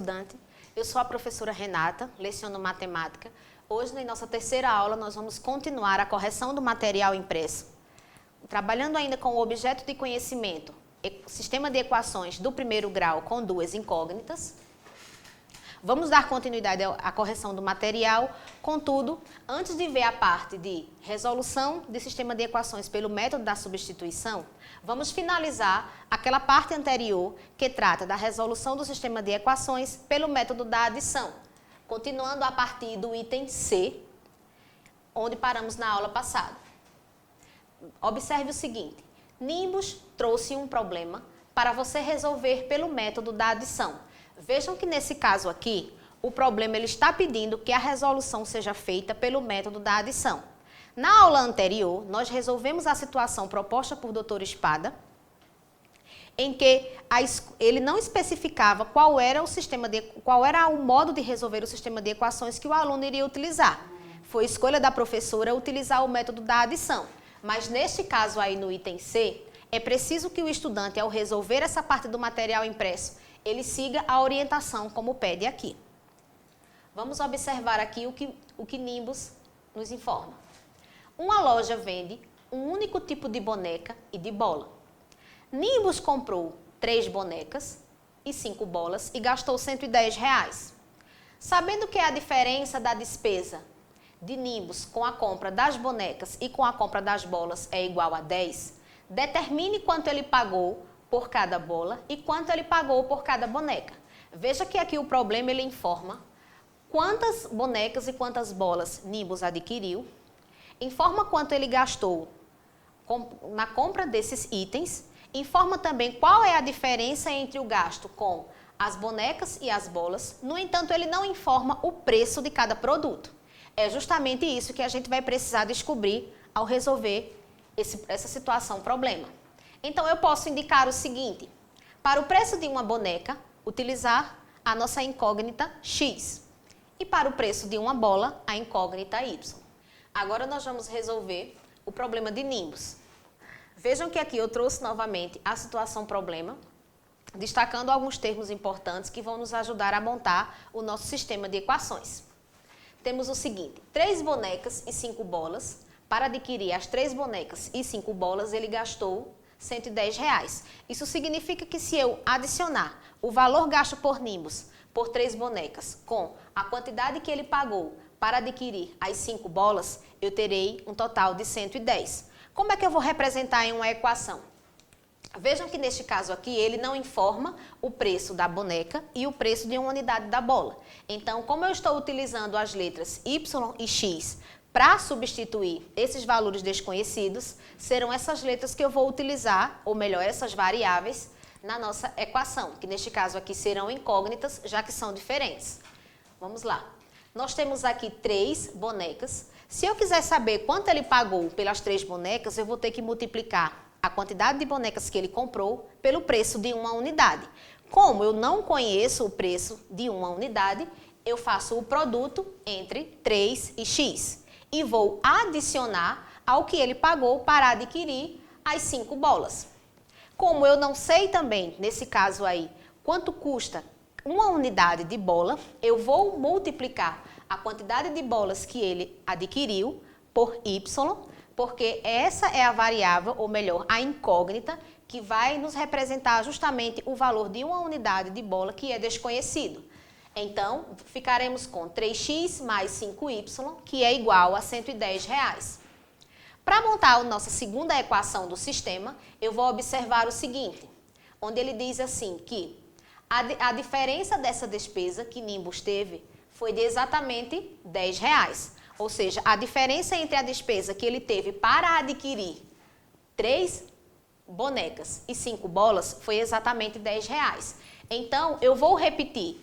estudante. Eu sou a professora Renata, leciono matemática. Hoje, na nossa terceira aula, nós vamos continuar a correção do material impresso. Trabalhando ainda com o objeto de conhecimento, sistema de equações do primeiro grau com duas incógnitas. Vamos dar continuidade à correção do material, contudo, antes de ver a parte de resolução de sistema de equações pelo método da substituição, vamos finalizar aquela parte anterior que trata da resolução do sistema de equações pelo método da adição, continuando a partir do item C, onde paramos na aula passada. Observe o seguinte, Nimbus trouxe um problema para você resolver pelo método da adição. Vejam que nesse caso aqui, o problema ele está pedindo que a resolução seja feita pelo método da adição. Na aula anterior, nós resolvemos a situação proposta por Dr. Espada, em que ele não especificava qual era o modo de resolver o sistema de equações que o aluno iria utilizar. Foi escolha da professora utilizar o método da adição. Mas neste caso aí no item C, é preciso que o estudante, ao resolver essa parte do material impresso, ele siga a orientação como pede aqui. Vamos observar aqui o que Nimbus nos informa. Uma loja vende um único tipo de boneca e de bola. Nimbus comprou 3 bonecas e 5 bolas e gastou R$110. Sabendo que a diferença da despesa de Nimbus com a compra das bonecas e com a compra das bolas é igual a 10, determine quanto ele pagou por cada bola e quanto ele pagou por cada boneca. Veja que aqui o problema ele informa quantas bonecas e quantas bolas Nimbus adquiriu, informa quanto ele gastou na compra desses itens, informa também qual é a diferença entre o gasto com as bonecas e as bolas, no entanto ele não informa o preço de cada produto. É justamente isso que a gente vai precisar descobrir ao resolver essa situação, problema. Então, eu posso indicar o seguinte, para o preço de uma boneca, utilizar a nossa incógnita X. E para o preço de uma bola, a incógnita Y. Agora, nós vamos resolver o problema de Nimbus. Vejam que aqui eu trouxe novamente a situação problema, destacando alguns termos importantes que vão nos ajudar a montar o nosso sistema de equações. Temos o seguinte, 3 bonecas e 5 bolas. Para adquirir as 3 bonecas e 5 bolas, ele gastou R$110. Isso significa que se eu adicionar o valor gasto por Nimbus por 3 bonecas com a quantidade que ele pagou para adquirir as 5 bolas, eu terei um total de 110. Como é que eu vou representar em uma equação? Vejam que neste caso aqui ele não informa o preço da boneca e o preço de uma unidade da bola. Então, como eu estou utilizando as letras Y e X para substituir esses valores desconhecidos, serão essas letras que eu vou utilizar, ou melhor, essas variáveis, na nossa equação, que neste caso aqui serão incógnitas, já que são diferentes. Vamos lá. Nós temos aqui 3 bonecas. Se eu quiser saber quanto ele pagou pelas 3 bonecas, eu vou ter que multiplicar a quantidade de bonecas que ele comprou pelo preço de uma unidade. Como eu não conheço o preço de uma unidade, eu faço o produto entre 3 e X. E vou adicionar ao que ele pagou para adquirir as 5 bolas. Como eu não sei também, nesse caso aí, quanto custa uma unidade de bola, eu vou multiplicar a quantidade de bolas que ele adquiriu por Y, porque essa é a variável, ou melhor, a incógnita, que vai nos representar justamente o valor de uma unidade de bola que é desconhecido. Então, ficaremos com 3x mais 5y, que é igual a R$110. Para montar a nossa segunda equação do sistema, eu vou observar o seguinte, onde ele diz assim que a diferença dessa despesa que Nimbus teve foi de exatamente R$10. Ou seja, a diferença entre a despesa que ele teve para adquirir 3 bonecas e 5 bolas foi exatamente R$10. Então, eu vou repetir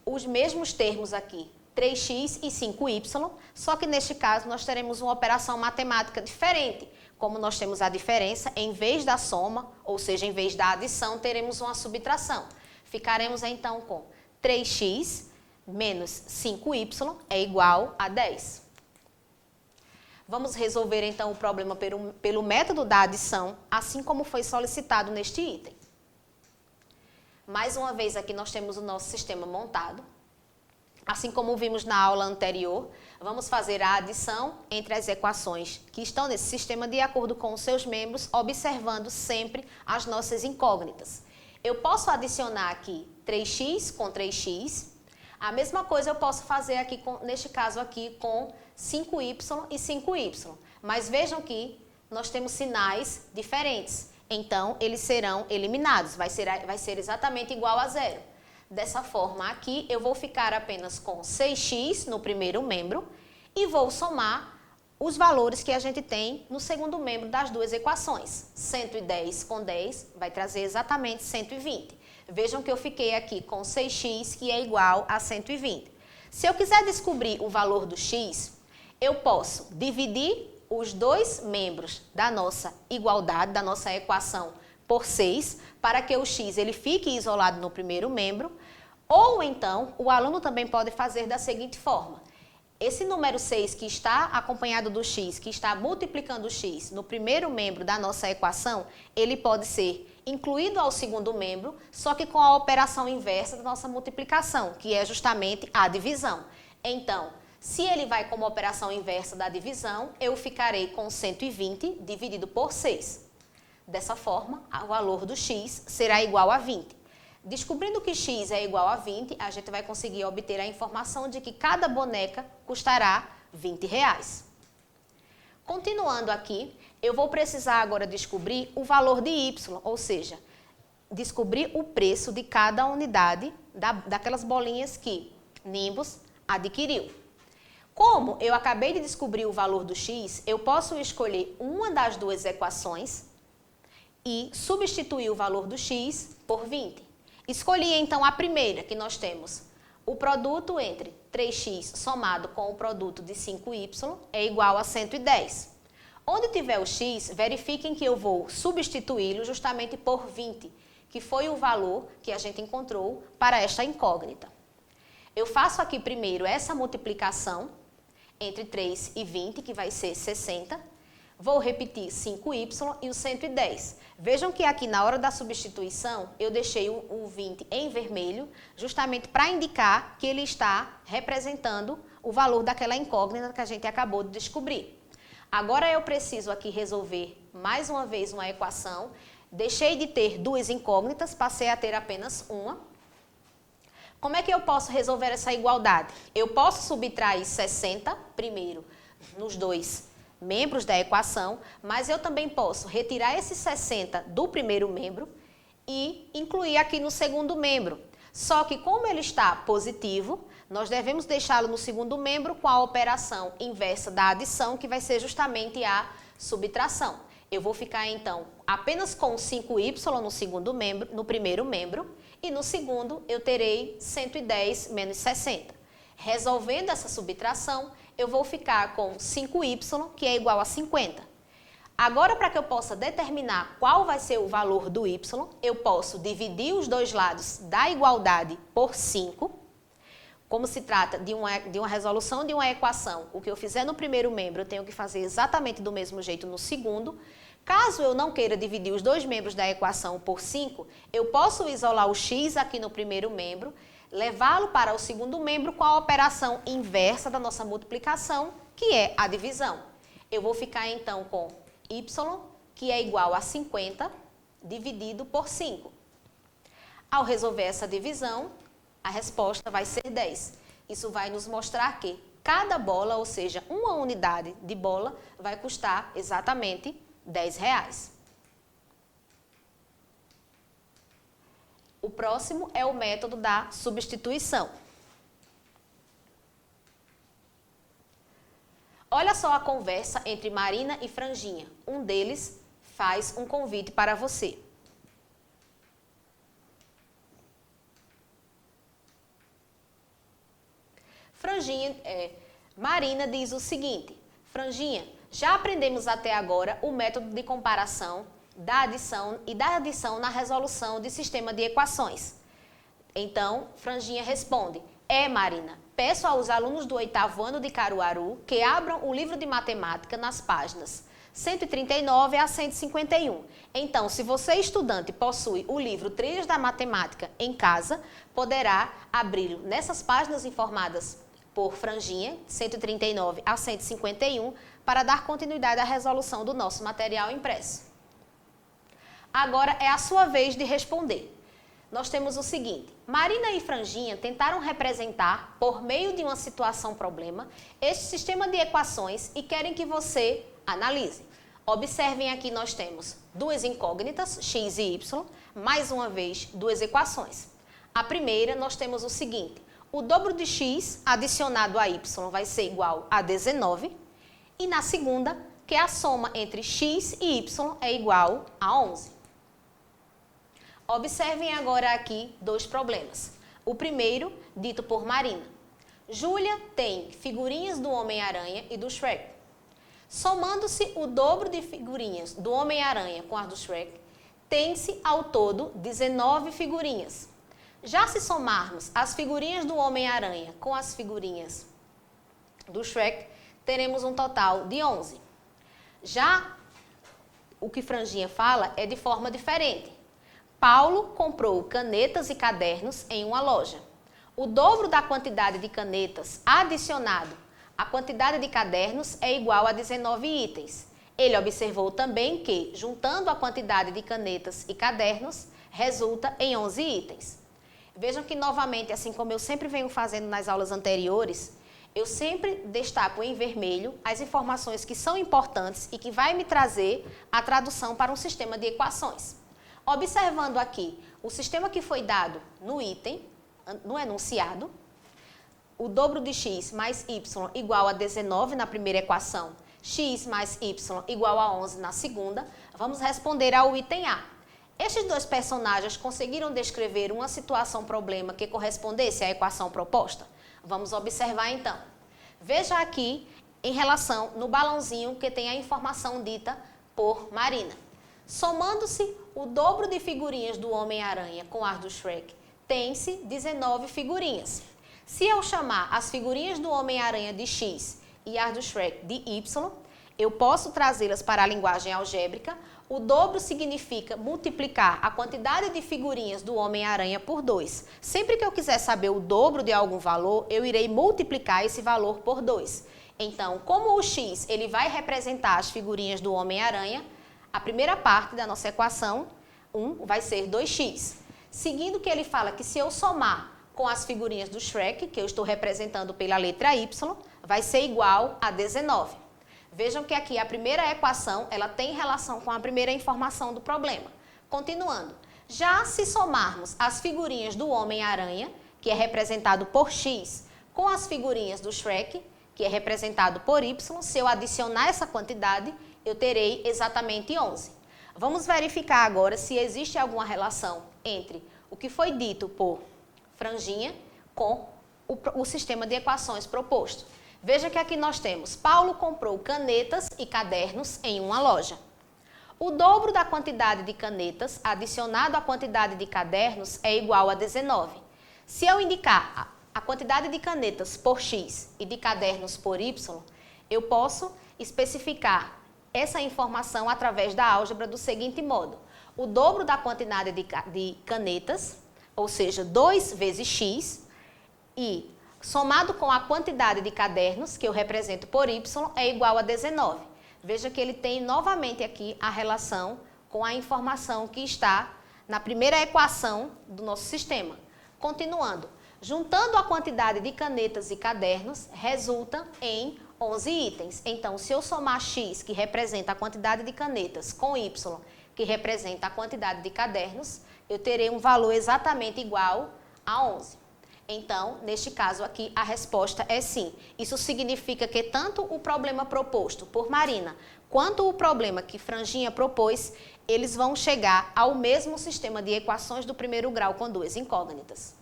os mesmos termos aqui, 3x e 5y, só que neste caso nós teremos uma operação matemática diferente. Como nós temos a diferença, em vez da soma, ou seja, em vez da adição, teremos uma subtração. Ficaremos então com 3x menos 5y é igual a 10. Vamos resolver então o problema pelo método da adição, assim como foi solicitado neste item. Mais uma vez aqui nós temos o nosso sistema montado. Assim como vimos na aula anterior, vamos fazer a adição entre as equações que estão nesse sistema de acordo com os seus membros, observando sempre as nossas incógnitas. Eu posso adicionar aqui 3x com 3x. A mesma coisa eu posso fazer aqui, neste caso aqui, com 5y e 5y. Mas vejam que nós temos sinais diferentes. Então, eles serão eliminados. Vai ser exatamente igual a zero. Dessa forma aqui, eu vou ficar apenas com 6x no primeiro membro e vou somar os valores que a gente tem no segundo membro das duas equações. 110 com 10 vai trazer exatamente 120. Vejam que eu fiquei aqui com 6x, que é igual a 120. Se eu quiser descobrir o valor do x, eu posso dividir os dois membros da nossa igualdade, da nossa equação, por 6, para que o x ele fique isolado no primeiro membro, ou então o aluno também pode fazer da seguinte forma. Esse número 6 que está acompanhado do x, que está multiplicando o x no primeiro membro da nossa equação, ele pode ser incluído ao segundo membro, só que com a operação inversa da nossa multiplicação, que é justamente a divisão. Então, se ele vai como operação inversa da divisão, eu ficarei com 120 dividido por 6. Dessa forma, o valor do x será igual a 20. Descobrindo que x é igual a 20, a gente vai conseguir obter a informação de que cada boneca custará R$20. Continuando aqui, eu vou precisar agora descobrir o valor de y, ou seja, descobrir o preço de cada unidade daquelas bolinhas que Nimbus adquiriu. Como eu acabei de descobrir o valor do x, eu posso escolher uma das duas equações e substituir o valor do x por 20. Escolhi então a primeira, que nós temos o produto entre 3x somado com o produto de 5y é igual a 110. Onde tiver o x, verifiquem que eu vou substituí-lo justamente por 20, que foi o valor que a gente encontrou para esta incógnita. Eu faço aqui primeiro essa multiplicação entre 3 e 20, que vai ser 60. Vou repetir 5y e o 110. Vejam que aqui na hora da substituição, eu deixei o 20 em vermelho, justamente para indicar que ele está representando o valor daquela incógnita que a gente acabou de descobrir. Agora eu preciso aqui resolver mais uma vez uma equação. Deixei de ter duas incógnitas, passei a ter apenas uma. Como é que eu posso resolver essa igualdade? Eu posso subtrair 60, primeiro, nos dois membros da equação, mas eu também posso retirar esse 60 do primeiro membro e incluir aqui no segundo membro. Só que como ele está positivo, nós devemos deixá-lo no segundo membro com a operação inversa da adição, que vai ser justamente a subtração. Eu vou ficar então apenas com 5y no segundo membro, no primeiro membro, e no segundo eu terei 110 menos 60. Resolvendo essa subtração, eu vou ficar com 5y, que é igual a 50. Agora, para que eu possa determinar qual vai ser o valor do y, eu posso dividir os dois lados da igualdade por 5. Como se trata de uma resolução de uma equação, o que eu fizer no primeiro membro, eu tenho que fazer exatamente do mesmo jeito no segundo. Caso eu não queira dividir os dois membros da equação por 5, eu posso isolar o x aqui no primeiro membro, levá-lo para o segundo membro com a operação inversa da nossa multiplicação, que é a divisão. Eu vou ficar então com y, que é igual a 50, dividido por 5. Ao resolver essa divisão, a resposta vai ser 10. Isso vai nos mostrar que cada bola, ou seja, uma unidade de bola, vai custar exatamente R$10. O próximo é o método da substituição. Olha só a conversa entre Marina e Franjinha. Um deles faz um convite para você. Marina diz o seguinte: Franjinha, já aprendemos até agora o método de comparação da adição e da adição na resolução de sistema de equações. Então, Franjinha responde: Marina, peço aos alunos do 8º ano de Caruaru que abram o livro de matemática nas páginas 139 a 151. Então, se você, estudante, possui o livro Trilhos da Matemática em casa, poderá abri-lo nessas páginas informadas por franjinha, 139 a 151, para dar continuidade à resolução do nosso material impresso. Agora é a sua vez de responder. Nós temos o seguinte: Marina e Franjinha tentaram representar, por meio de uma situação-problema, este sistema de equações e querem que você analise. Observem aqui, nós temos duas incógnitas, x e y, mais uma vez, duas equações. A primeira, nós temos o seguinte: o dobro de x adicionado a y vai ser igual a 19, e na segunda, que a soma entre x e y é igual a 11. Observem agora aqui dois problemas. O primeiro, dito por Marina. Júlia tem figurinhas do Homem-Aranha e do Shrek. Somando-se o dobro de figurinhas do Homem-Aranha com as do Shrek, tem-se ao todo 19 figurinhas. Já se somarmos as figurinhas do Homem-Aranha com as figurinhas do Shrek, teremos um total de 11. Já o que Franjinha fala é de forma diferente. Paulo comprou canetas e cadernos em uma loja. O dobro da quantidade de canetas adicionado à quantidade de cadernos é igual a 19 itens. Ele observou também que, juntando a quantidade de canetas e cadernos, resulta em 11 itens. Vejam que, novamente, assim como eu sempre venho fazendo nas aulas anteriores, eu sempre destaco em vermelho as informações que são importantes e que vai me trazer a tradução para um sistema de equações. Observando aqui o sistema que foi dado no item, no enunciado, o dobro de x mais y igual a 19 na primeira equação, x mais y igual a 11 na segunda, vamos responder ao item A. Estes dois personagens conseguiram descrever uma situação-problema que correspondesse à equação proposta? Vamos observar então. Veja aqui em relação no balãozinho que tem a informação dita por Marina. Somando-se o dobro de figurinhas do Homem-Aranha com as do Shrek, tem-se 19 figurinhas. Se eu chamar as figurinhas do Homem-Aranha de X e as do Shrek de Y, eu posso trazê-las para a linguagem algébrica. O dobro significa multiplicar a quantidade de figurinhas do Homem-Aranha por 2. Sempre que eu quiser saber o dobro de algum valor, eu irei multiplicar esse valor por 2. Então, como o X ele vai representar as figurinhas do Homem-Aranha, a primeira parte da nossa equação, 1, vai ser 2x. Seguindo que ele fala que se eu somar com as figurinhas do Shrek, que eu estou representando pela letra Y, vai ser igual a 19. Vejam que aqui a primeira equação, ela tem relação com a primeira informação do problema. Continuando, já se somarmos as figurinhas do Homem-Aranha, que é representado por x, com as figurinhas do Shrek, que é representado por y, se eu adicionar essa quantidade, eu terei exatamente 11. Vamos verificar agora se existe alguma relação entre o que foi dito por Franjinha com o sistema de equações proposto. Veja que aqui nós temos: Paulo comprou canetas e cadernos em uma loja. O dobro da quantidade de canetas adicionado à quantidade de cadernos é igual a 19. Se eu indicar a quantidade de canetas por x e de cadernos por y, eu posso especificar essa informação através da álgebra do seguinte modo: o dobro da quantidade de canetas, ou seja, 2 vezes x, e somado com a quantidade de cadernos, que eu represento por y, é igual a 19. Veja que ele tem novamente aqui a relação com a informação que está na primeira equação do nosso sistema. Continuando, juntando a quantidade de canetas e cadernos, resulta em 11 itens. Então, se eu somar x, que representa a quantidade de canetas, com y, que representa a quantidade de cadernos, eu terei um valor exatamente igual a 11. Então, neste caso aqui, a resposta é sim. Isso significa que tanto o problema proposto por Marina, quanto o problema que Franjinha propôs, eles vão chegar ao mesmo sistema de equações do primeiro grau com duas incógnitas.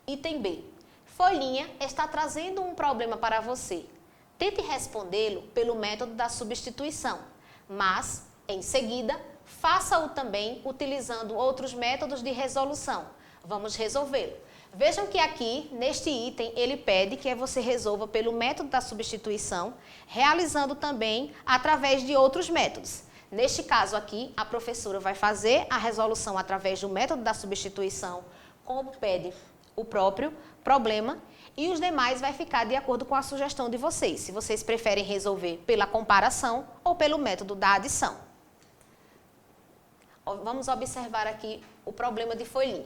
Item B. Folhinha está trazendo um problema para você. Tente respondê-lo pelo método da substituição, mas, em seguida, faça-o também utilizando outros métodos de resolução. Vamos resolvê-lo. Vejam que aqui, neste item, ele pede que você resolva pelo método da substituição, realizando também através de outros métodos. Neste caso aqui, a professora vai fazer a resolução através do método da substituição, como pede o próprio problema, e os demais vai ficar de acordo com a sugestão de vocês, se vocês preferem resolver pela comparação ou pelo método da adição. Vamos observar aqui o problema de folhinha.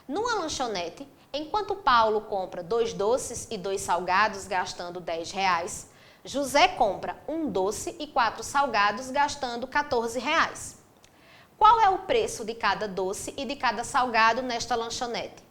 Numa lanchonete, enquanto Paulo compra 2 doces e 2 salgados gastando R$10, José compra 1 doce e 4 salgados gastando R$14. Qual é o preço de cada doce e de cada salgado nesta lanchonete?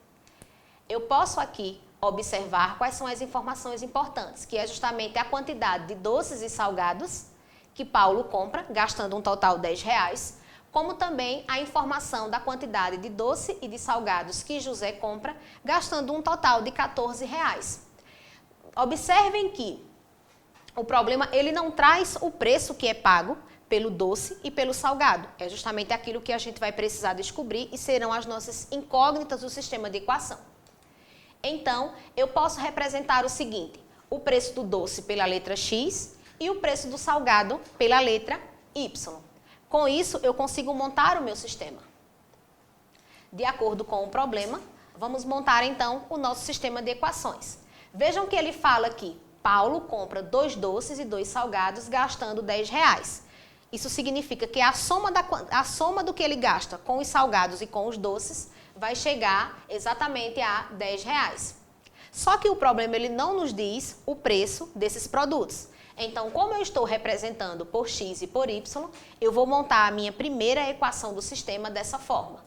Eu posso aqui observar quais são as informações importantes, que é justamente a quantidade de doces e salgados que Paulo compra, gastando um total de R$10, como também a informação da quantidade de doce e de salgados que José compra, gastando um total de R$14. Observem que o problema ele não traz o preço que é pago pelo doce e pelo salgado. É justamente aquilo que a gente vai precisar descobrir e serão as nossas incógnitas do sistema de equação. Então, eu posso representar o seguinte: o preço do doce pela letra X e o preço do salgado pela letra Y. Com isso, eu consigo montar o meu sistema. De acordo com o problema, vamos montar então o nosso sistema de equações. Vejam que ele fala aqui: Paulo compra 2 doces e 2 salgados gastando R$10. Isso significa que a soma do que ele gasta com os salgados e com os doces vai chegar exatamente a R$10. Só que o problema ele não nos diz o preço desses produtos. Então, como eu estou representando por x e por y, eu vou montar a minha primeira equação do sistema dessa forma.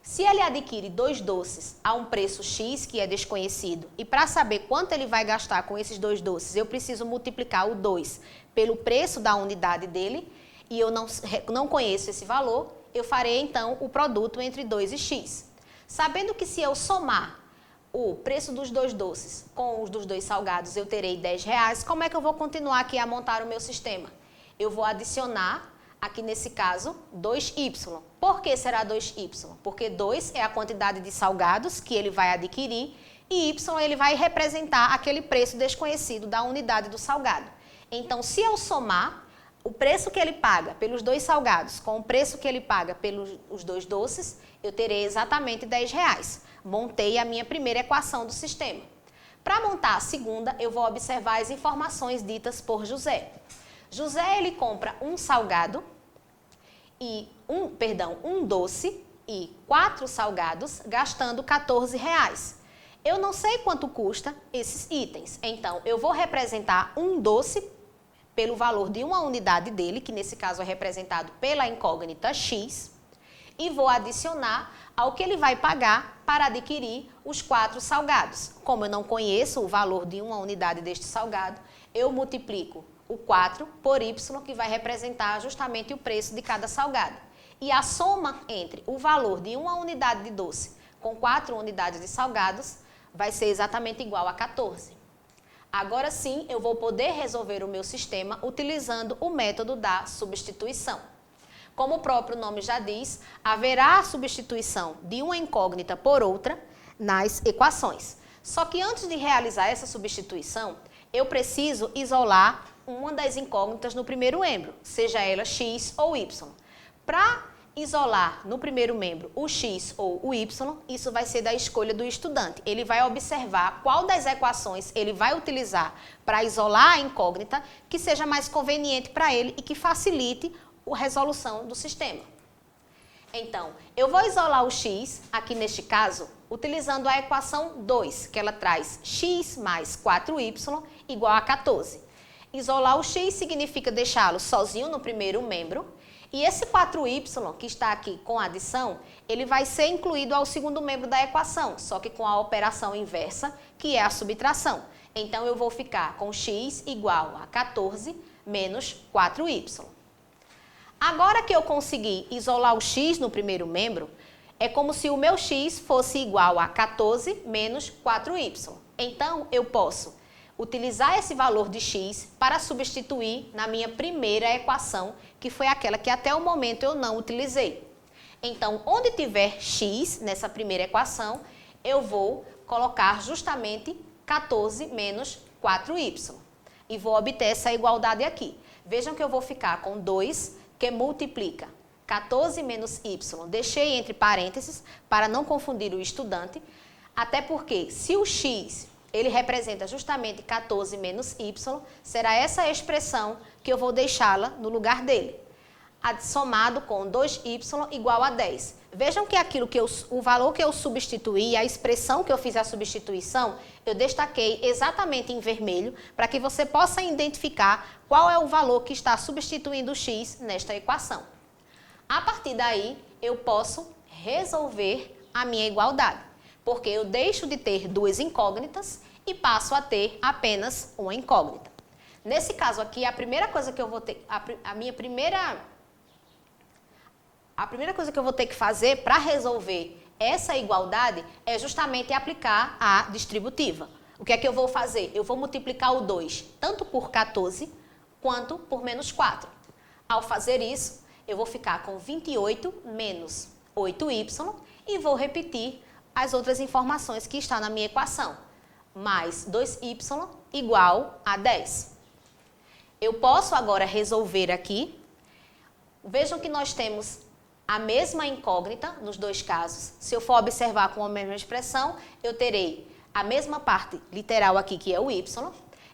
Se ele adquire 2 doces a um preço x, que é desconhecido, e para saber quanto ele vai gastar com esses 2 doces, eu preciso multiplicar o 2 pelo preço da unidade dele, e eu não conheço esse valor, eu farei então o produto entre 2 e x. Sabendo que se eu somar o preço dos 2 doces com os dos 2 salgados, eu terei R$10, como é que eu vou continuar aqui a montar o meu sistema? Eu vou adicionar, aqui nesse caso, 2y. Por que será 2y? Porque 2 é a quantidade de salgados que ele vai adquirir e y ele vai representar aquele preço desconhecido da unidade do salgado. Então, se eu somar o preço que ele paga pelos 2 salgados com o preço que ele paga pelos os 2 doces, eu terei exatamente R$10. Montei a minha primeira equação do sistema. Para montar a segunda, eu vou observar as informações ditas por José. José, ele compra um salgado e um doce e 4 salgados, gastando R$14. Eu não sei quanto custa esses itens, então eu vou representar um doce pelo valor de uma unidade dele, que nesse caso é representado pela incógnita x, e vou adicionar ao que ele vai pagar para adquirir os 4 salgados. Como eu não conheço o valor de uma unidade deste salgado, eu multiplico o 4 por y, que vai representar justamente o preço de cada salgado. E a soma entre o valor de uma unidade de doce com 4 unidades de salgados vai ser exatamente igual a 14. Agora sim, eu vou poder resolver o meu sistema utilizando o método da substituição. Como o próprio nome já diz, haverá a substituição de uma incógnita por outra nas equações. Só que antes de realizar essa substituição, eu preciso isolar uma das incógnitas no primeiro membro, seja ela x ou y. Para isolar no primeiro membro o x ou o y, isso vai ser da escolha do estudante. Ele vai observar qual das equações ele vai utilizar para isolar a incógnita que seja mais conveniente para ele e que facilite a resolução do sistema. Então, eu vou isolar o x, aqui neste caso, utilizando a equação 2, que ela traz x mais 4y igual a 14. Isolar o x significa deixá-lo sozinho no primeiro membro, e esse 4y, que está aqui com adição, ele vai ser incluído ao segundo membro da equação, só que com a operação inversa, que é a subtração. Então, eu vou ficar com x igual a 14 menos 4y. Agora que eu consegui isolar o x no primeiro membro, é como se o meu x fosse igual a 14 menos 4y. Então, eu posso utilizar esse valor de x para substituir na minha primeira equação, que foi aquela que até o momento eu não utilizei. Então, onde tiver x nessa primeira equação, eu vou colocar justamente 14 menos 4y. E vou obter essa igualdade aqui. Vejam que eu vou ficar com 2, que multiplica 14 menos y. Deixei entre parênteses para não confundir o estudante, até porque se o x ele representa justamente 14 menos y, será essa expressão que eu vou deixá-la no lugar dele, somado com 2y igual a 10. Vejam que o valor que eu substituí, a expressão que eu fiz a substituição, eu destaquei exatamente em vermelho, para que você possa identificar qual é o valor que está substituindo o x nesta equação. A partir daí, eu posso resolver a minha igualdade, porque eu deixo de ter duas incógnitas e passo a ter apenas uma incógnita. Nesse caso aqui, a primeira coisa que eu vou ter, a primeira coisa que eu vou ter que fazer para resolver essa igualdade é justamente aplicar a distributiva. O que é que eu vou fazer? Eu vou multiplicar o 2 tanto por 14 quanto por menos 4. Ao fazer isso, eu vou ficar com 28 menos 8y e vou repetir as outras informações que estão na minha equação. Mais 2y igual a 10. Eu posso agora resolver aqui. Vejam que nós temos a mesma incógnita nos dois casos. Se eu for observar com a mesma expressão, eu terei a mesma parte literal aqui, que é o y.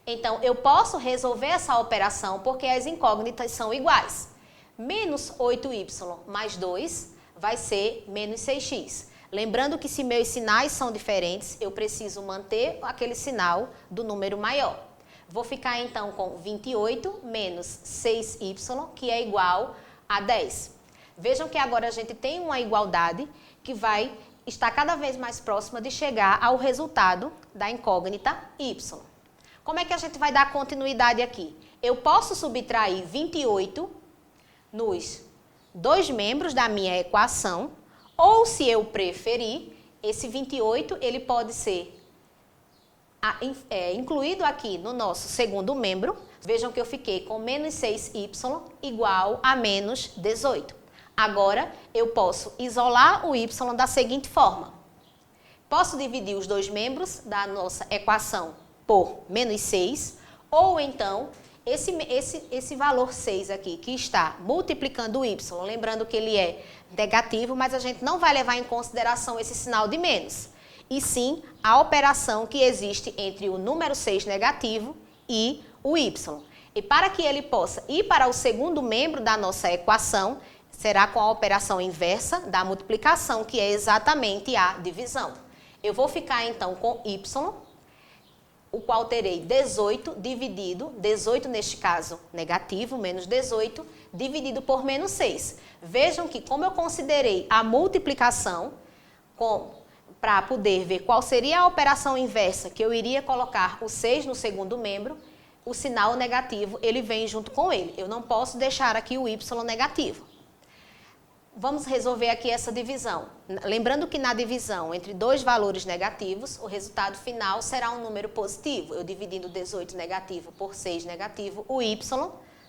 Então, eu posso resolver essa operação porque as incógnitas são iguais. Menos 8y mais 2 vai ser menos 6x. Lembrando que se meus sinais são diferentes, eu preciso manter aquele sinal do número maior. Vou ficar então com 28 menos 6y, que é igual a 10. Vejam que agora a gente tem uma igualdade que vai estar cada vez mais próxima de chegar ao resultado da incógnita y. Como é que a gente vai dar continuidade aqui? Eu posso subtrair 28 nos dois membros da minha equação, ou, se eu preferir, esse 28 ele pode ser incluído aqui no nosso segundo membro. Vejam que eu fiquei com menos 6y igual a menos 18. Agora, eu posso isolar o y da seguinte forma. Posso dividir os dois membros da nossa equação por menos 6, ou então, esse valor 6 aqui, que está multiplicando o y, lembrando que ele é negativo, mas a gente não vai levar em consideração esse sinal de menos, e sim a operação que existe entre o número 6 negativo e o y. E para que ele possa ir para o segundo membro da nossa equação, será com a operação inversa da multiplicação, que é exatamente a divisão. Eu vou ficar então com y, o qual terei 18 dividido, 18 neste caso negativo, menos 18, dividido por menos 6. Vejam que como eu considerei a multiplicação, para poder ver qual seria a operação inversa, que eu iria colocar o 6 no segundo membro, o sinal negativo ele vem junto com ele. Eu não posso deixar aqui o y negativo. Vamos resolver aqui essa divisão. Lembrando que na divisão entre dois valores negativos, o resultado final será um número positivo. Eu dividindo 18 negativo por 6 negativo, o y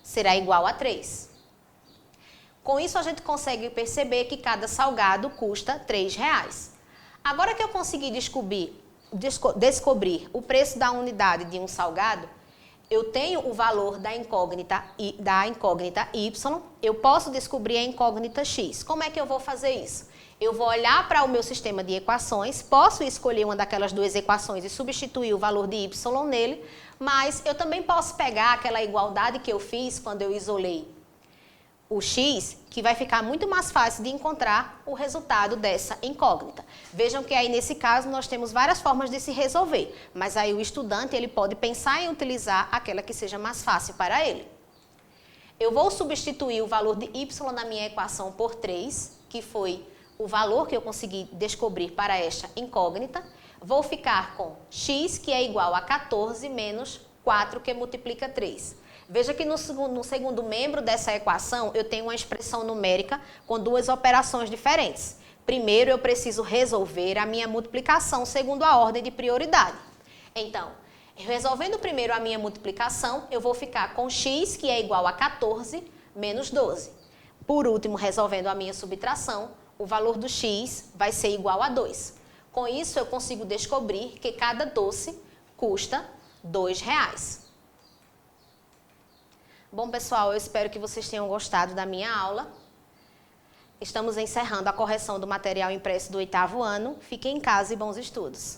será igual a 3. Com isso, a gente consegue perceber que cada salgado custa R$3. Agora que eu consegui descobrir o preço da unidade de um salgado, eu tenho o valor da incógnita y, eu posso descobrir a incógnita x. Como é que eu vou fazer isso? Eu vou olhar para o meu sistema de equações, posso escolher uma daquelas duas equações e substituir o valor de y nele, mas eu também posso pegar aquela igualdade que eu fiz quando eu isolei o x, que vai ficar muito mais fácil de encontrar o resultado dessa incógnita. Vejam que aí nesse caso nós temos várias formas de se resolver, mas aí o estudante ele pode pensar em utilizar aquela que seja mais fácil para ele. Eu vou substituir o valor de y na minha equação por 3, que foi o valor que eu consegui descobrir para esta incógnita. Vou ficar com x, que é igual a 14 menos 4, que multiplica 3. Veja que no segundo membro dessa equação, eu tenho uma expressão numérica com duas operações diferentes. Primeiro, eu preciso resolver a minha multiplicação segundo a ordem de prioridade. Então, resolvendo primeiro a minha multiplicação, eu vou ficar com x, que é igual a 14, menos 12. Por último, resolvendo a minha subtração, o valor do x vai ser igual a 2. Com isso, eu consigo descobrir que cada doce custa R$2. Bom, pessoal, eu espero que vocês tenham gostado da minha aula. Estamos encerrando a correção do material impresso do 8º ano. Fiquem em casa e bons estudos.